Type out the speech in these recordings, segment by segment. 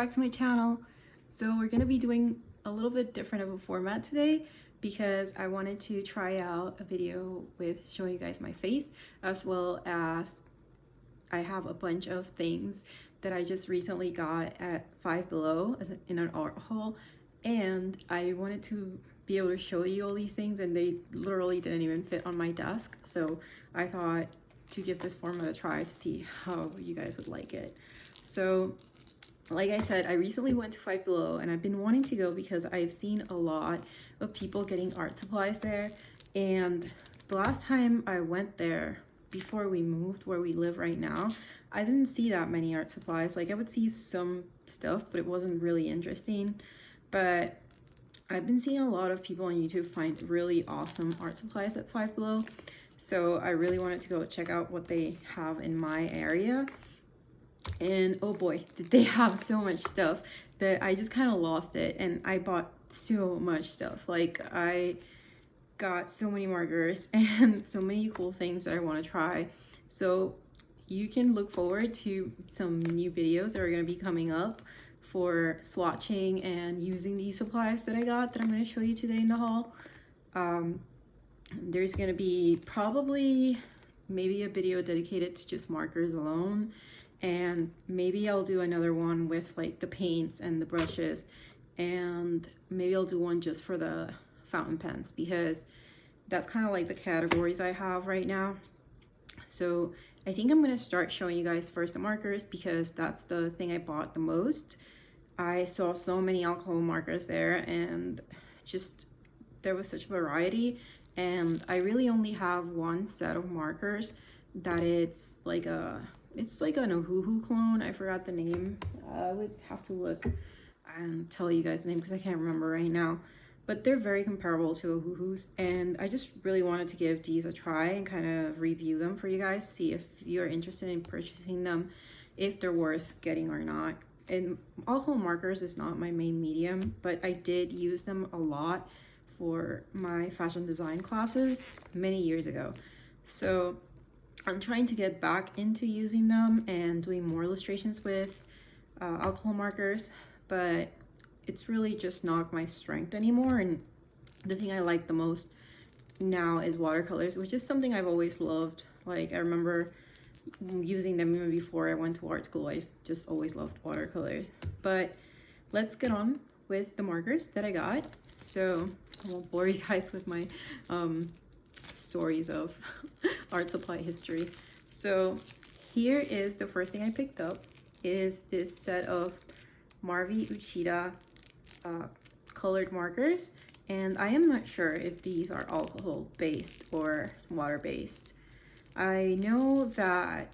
back to my channel. So we're gonna be doing a little bit different of a format today because I wanted to try out a video with showing you guys my face, as well as I have a bunch of things that I just recently got at Five Below in an art haul, and I wanted to be able to show you all these things, and they literally didn't even fit on my desk. So I thought to give this format a try to see how you guys would like it. So like I said, I recently went to Five Below, and I've been wanting to go because I've seen a lot of people getting art supplies there. And the last time I went there, before we moved where we live right now, I didn't see that many art supplies. Like, I would see some stuff, but it wasn't really interesting. But I've been seeing a lot of people on YouTube find really awesome art supplies at Five Below. So I really wanted to go check out what they have in my area. And oh boy, did they have so much stuff that I just kind of lost it, and I bought so much stuff. Like, I got so many markers and so many cool things that I want to try. So you can look forward to some new videos that are going to be coming up for swatching and using these supplies that I got that I'm going to show you today in the haul. There's going to be probably maybe a video dedicated to just markers alone, and maybe I'll do another one with like the paints and the brushes, and maybe I'll do one just for the fountain pens, because that's kind of like the categories I have right now. So I think I'm going to start showing you guys first the markers, because that's the thing I bought the most. I saw so many alcohol markers there, and just there was such a variety, and I really only have one set of markers that it's like an Ohuhu clone. I forgot the name. I would have to look and tell you guys the name because I can't remember right now. But they're very comparable to Ohuhu's, and I just really wanted to give these a try and kind of review them for you guys, see if you're interested in purchasing them, if they're worth getting or not. And alcohol markers is not my main medium, but I did use them a lot for my fashion design classes many years ago. So I'm trying to get back into using them and doing more illustrations with alcohol markers, but it's really just not my strength anymore. And the thing I like the most now is watercolors, which is something I've always loved. Like, I remember using them even before I went to art school. I just always loved watercolors. But let's get on with the markers that I got. So I won't bore you guys with my stories of art supply history. So here is the first thing I picked up, is this set of Marvi Uchida colored markers, and I am not sure if these are alcohol based or water based. I know that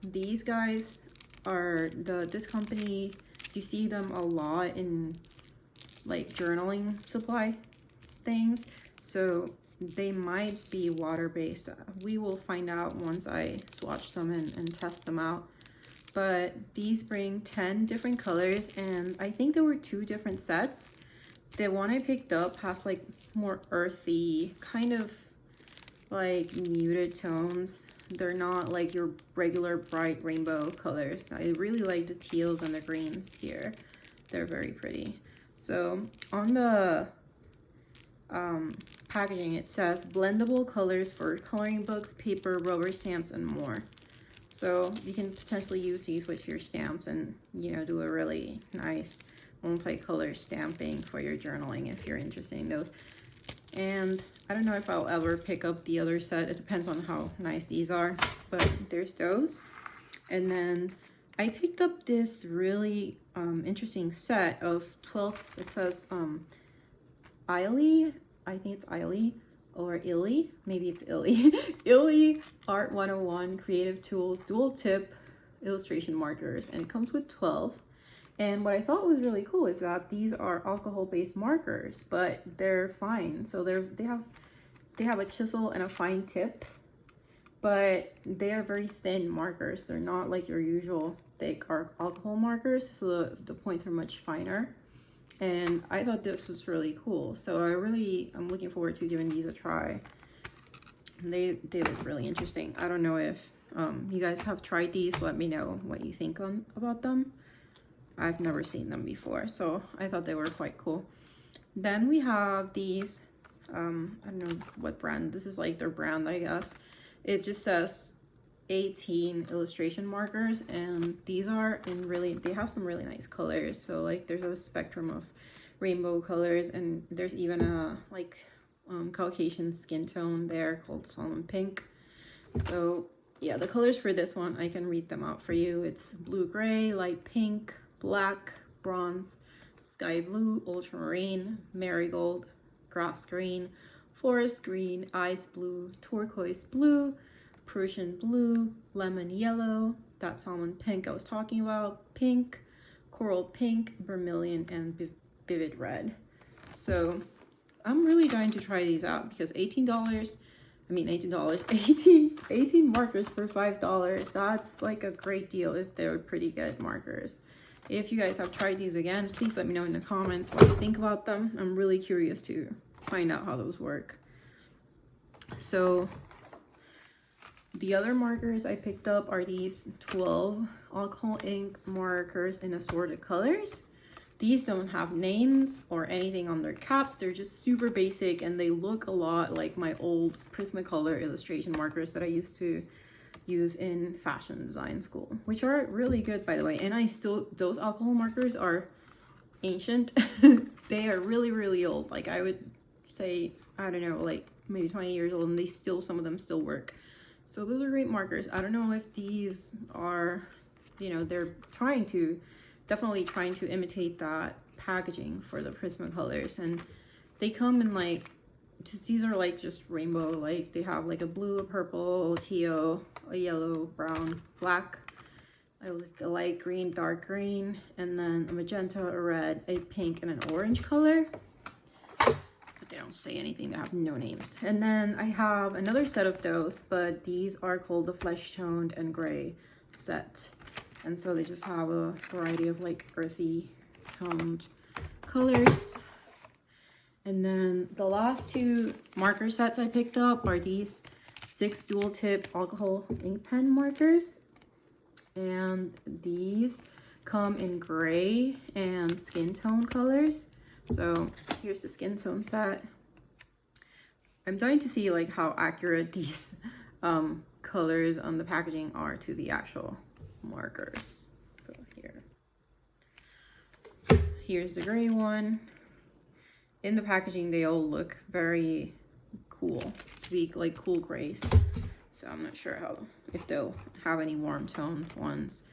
these guys are this company, you see them a lot in like journaling supply things, so they might be water based. We will find out once I swatch them and test them out. But these bring 10 different colors, and I think there were 2 different sets. The one I picked up has like more earthy, kind of like muted tones. They're not like your regular bright rainbow colors. I really like the teals and the greens here. They're very pretty. So on the packaging, it says blendable colors for coloring books, paper, rubber stamps, and more. So you can potentially use these with your stamps and, you know, do a really nice multicolor stamping for your journaling if you're interested in those. And I don't know if I'll ever pick up the other set. It depends on how nice these are, but there's those. And then I picked up this really interesting set of 12, it says Illy, I think it's Illy, or Illy, maybe it's Illy. Illy Art 101 Creative Tools Dual Tip Illustration Markers, and it comes with 12. And what I thought was really cool is that these are alcohol-based markers, but they're fine. So they have a chisel and a fine tip, but they are very thin markers. They're not like your usual thick alcohol markers, so the points are much finer. And I thought this was really cool, so I'm looking forward to giving these a try. They look really interesting. I don't know if you guys have tried these. Let me know what you think about them. I've never seen them before, so I thought they were quite cool. Then we have these, I don't know what brand, this is like their brand, I guess. It just says 18 illustration markers, and these are in really, they have some really nice colors. So like there's a spectrum of rainbow colors, and there's even a like Caucasian skin tone there called salmon pink. So yeah, the colors for this one, I can read them out for you. It's blue gray, light pink, black, bronze, sky blue, ultramarine, marigold, grass green, forest green, ice blue, turquoise blue, Prussian blue, lemon yellow, that salmon pink I was talking about, pink, coral pink, vermilion, and vivid red. So I'm really dying to try these out because $18, 18 markers for $5. That's like a great deal if they're pretty good markers. If you guys have tried these again, please let me know in the comments what you think about them. I'm really curious to find out how those work. So the other markers I picked up are these 12 alcohol ink markers in assorted colors. These don't have names or anything on their caps. They're just super basic, and they look a lot like my old Prismacolor illustration markers that I used to use in fashion design school, which are really good, by the way. And those alcohol markers are ancient. They are really, really old. Like I would say, I don't know, like maybe 20 years old, and some of them still work. So those are great markers. I don't know if these are, they're definitely trying to imitate that packaging for the Prismacolors, and they come in like, these are like just rainbow, like they have like a blue, a purple, a teal, a yellow, brown, black, a light green, dark green, and then a magenta, a red, a pink, and an orange color. But they don't say anything, they have no names. And then I have another set of those, but these are called the flesh toned and gray set. And so they just have a variety of like earthy toned colors. And then the last two marker sets I picked up are these 6 dual tip alcohol ink pen markers. And these come in gray and skin tone colors. So here's the skin tone set. I'm dying to see like how accurate these colors on the packaging are to the actual markers. So here's the gray one. In the packaging, they all look very cool, to be like cool grays. So I'm not sure if they'll have any warm toned ones.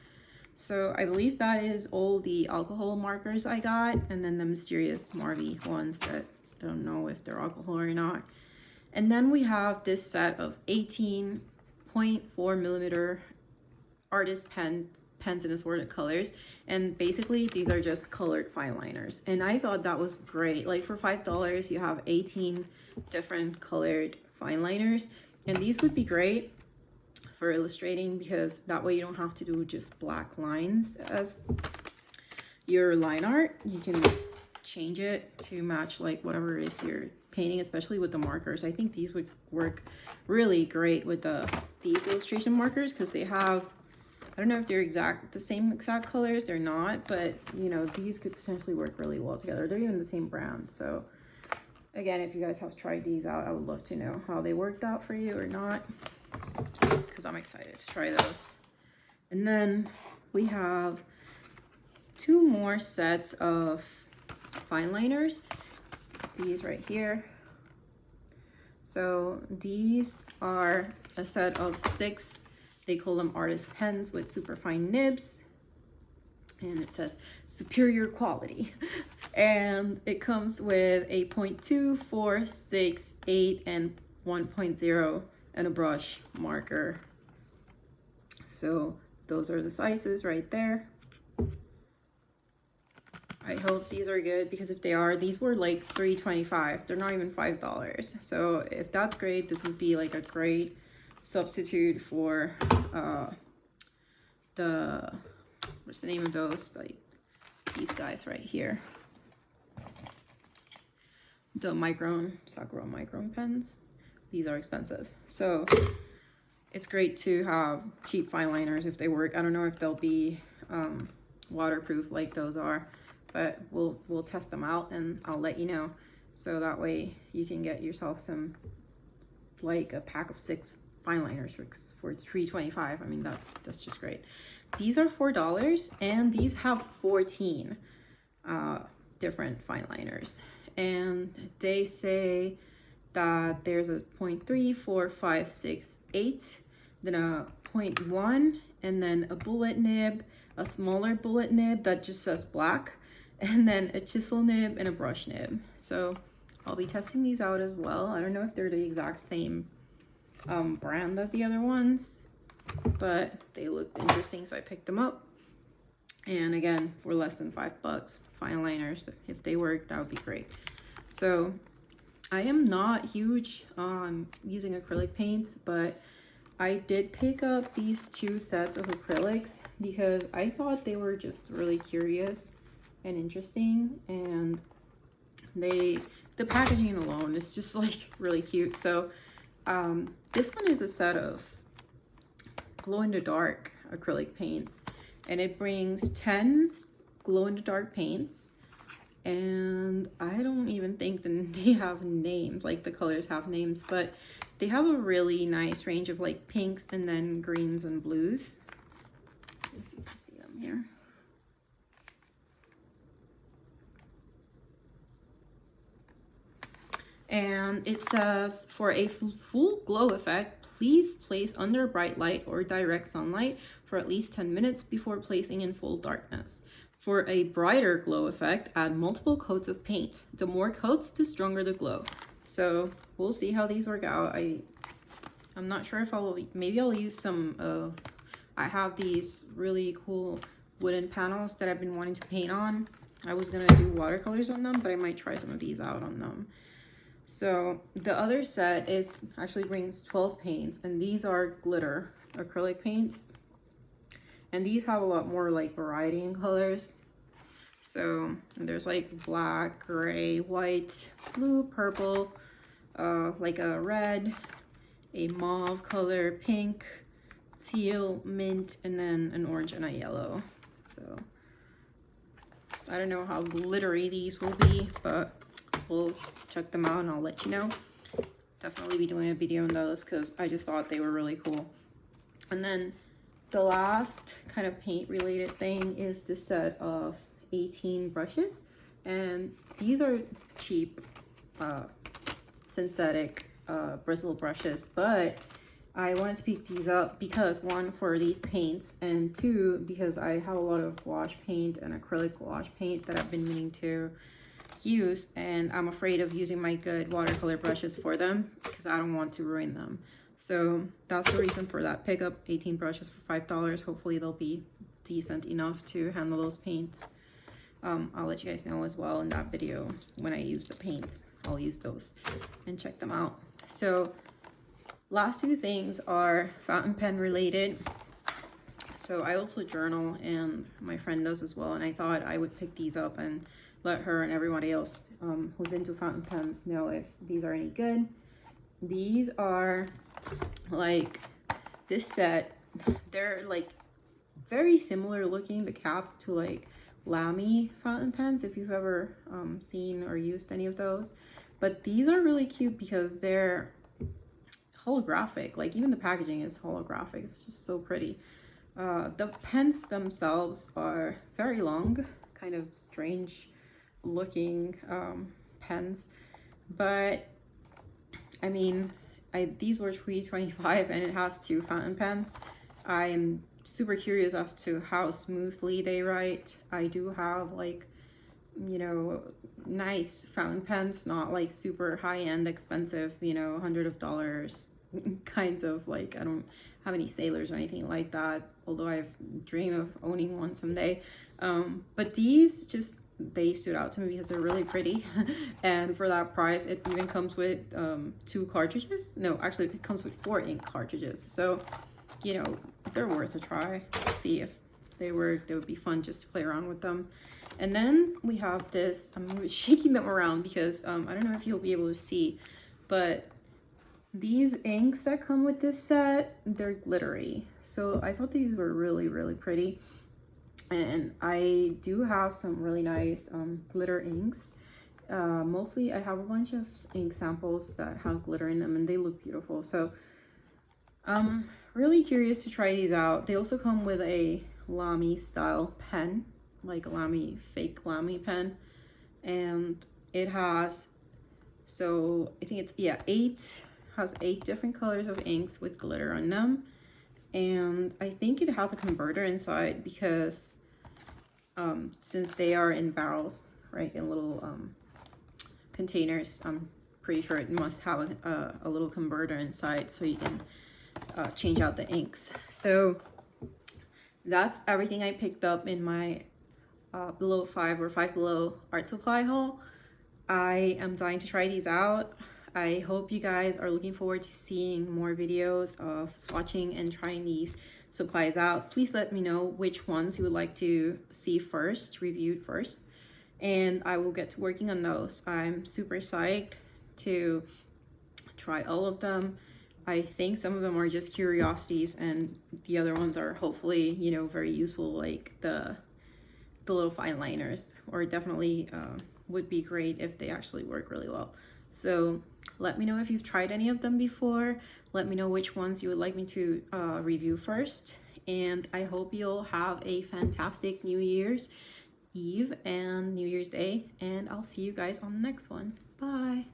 So I believe that is all the alcohol markers I got, and then the mysterious Marvy ones that I don't know if they're alcohol or not. And then we have this set of 18.4 millimeter artist pens in assorted colors, and basically these are just colored fine liners, and I thought that was great. Like for $5 you have 18 different colored fine liners, and these would be great for illustrating because that way you don't have to do just black lines as your line art. You can change it to match like whatever it is you're painting, especially with the markers. I think these would work really great with these illustration markers because they have, I don't know if they're the same exact colors, they're not, but these could potentially work really well together. They're even the same brand. So again, if you guys have tried these out, I would love to know how they worked out for you or not, because I'm excited to try those. And then we have 2 more sets of fine liners, these right here. So these are a set of 6, they call them artist pens with super fine nibs, and it says superior quality. And it comes with a 0.2, 4, 6, 8, and 1.0 and a brush marker. So those are the sizes right there. I hope these are good, because if they are, these were like $3.25. They're not even $5. So if that's great, this would be like a great substitute for what's the name of those, like these guys right here, the Sakura micron pens. These are expensive, so it's great to have cheap fine liners if they work. I don't know if they'll be waterproof like those are, but we'll test them out and I'll let you know. So that way you can get yourself some, like a pack of 6 fine liners for $3.25. I mean, that's just great. These are $4 and these have 14 different fine liners, and they say that there's a 0.3, 4, 5, 6, 8, then a 0.1, and then a bullet nib, a smaller bullet nib that just says black, and then a chisel nib and a brush nib. So I'll be testing these out as well. I don't know if they're the exact same brand as the other ones, but they looked interesting, so I picked them up. And again, for less than $5, fine liners, if they work, that would be great. So I am not huge on using acrylic paints, but I did pick up these 2 sets of acrylics because I thought they were just really curious and interesting, and the packaging alone is just like really cute. So this one is a set of glow-in-the-dark acrylic paints, and it brings 10 glow-in-the-dark paints, and I don't even think that they have names, like the colors have names, but they have a really nice range of like pinks and then greens and blues, if you can see them here. And it says, for a full glow effect, please place under bright light or direct sunlight for at least 10 minutes before placing in full darkness. For a brighter glow effect, add multiple coats of paint. The more coats, the stronger the glow. So we'll see how these work out. I'm not sure if maybe I'll use some of, I have these really cool wooden panels that I've been wanting to paint on. I was gonna do watercolors on them, but I might try some of these out on them. So the other set actually brings 12 paints, and these are glitter acrylic paints, and these have a lot more like variety in colors. So there's like black, gray, white, blue, purple, like a red, a mauve color, pink, teal, mint, and then an orange and a yellow. So I don't know how glittery these will be, but we'll check them out and I'll let you know. Definitely be doing a video on those because I just thought they were really cool. And then the last kind of paint related thing is this set of 18 brushes, and these are cheap synthetic bristle brushes, but I wanted to pick these up because, one, for these paints, and two, because I have a lot of wash paint and acrylic wash paint that I've been meaning to use, and I'm afraid of using my good watercolor brushes for them because I don't want to ruin them. So that's the reason for that pickup. 18 brushes for $5. Hopefully they'll be decent enough to handle those paints. I'll let you guys know as well in that video when I use the paints. I'll use those and check them out. So last two things are fountain pen related. So I also journal, and my friend does as well, and I thought I would pick these up and let her and everybody else who's into fountain pens know if these are any good. These are like this set. They're like very similar looking, the caps, to like Lamy fountain pens, if you've ever seen or used any of those. But these are really cute because they're holographic. Like even the packaging is holographic. It's just so pretty. The pens themselves are very long, kind of strange looking pens, but I mean, these were $3.25 and it has 2 fountain pens. I am super curious as to how smoothly they write. I do have like, you know, nice fountain pens, not like super high-end expensive, you know, hundreds of dollars kinds of, like, I don't have any sailors or anything like that, although I dream of owning one someday. But these just, they stood out to me because they're really pretty. And for that price, it even comes with 2 cartridges. No, actually it comes with 4 ink cartridges. So, you know, they're worth a try. See if they would be fun just to play around with them. And then we have this, I'm shaking them around because I don't know if you'll be able to see, but these inks that come with this set, they're glittery. So I thought these were really, really pretty. And I do have some really nice glitter inks. Mostly I have a bunch of ink samples that have glitter in them and they look beautiful. So I'm really curious to try these out. They also come with a Lamy style pen, like a Lamy, fake Lamy pen. And it has, so I think it's, yeah, has 8 different colors of inks with glitter on them. And I think it has a converter inside because since they are in barrels, right, in little containers, I'm pretty sure it must have a little converter inside so you can change out the inks. So that's everything I picked up in my below 5 or 5 below art supply haul. I am dying to try these out. I hope you guys are looking forward to seeing more videos of swatching and trying these supplies out. Please let me know which ones you would like to see first, reviewed first, and I will get to working on those. I'm super psyched to try all of them. I think some of them are just curiosities and the other ones are hopefully, you know, very useful, like the little fine liners, or definitely would be great if they actually work really well. So let me know if you've tried any of them before. Let me know which ones you would like me to review first. And I hope you'll have a fantastic New Year's Eve and New Year's Day. And I'll see you guys on the next one. Bye.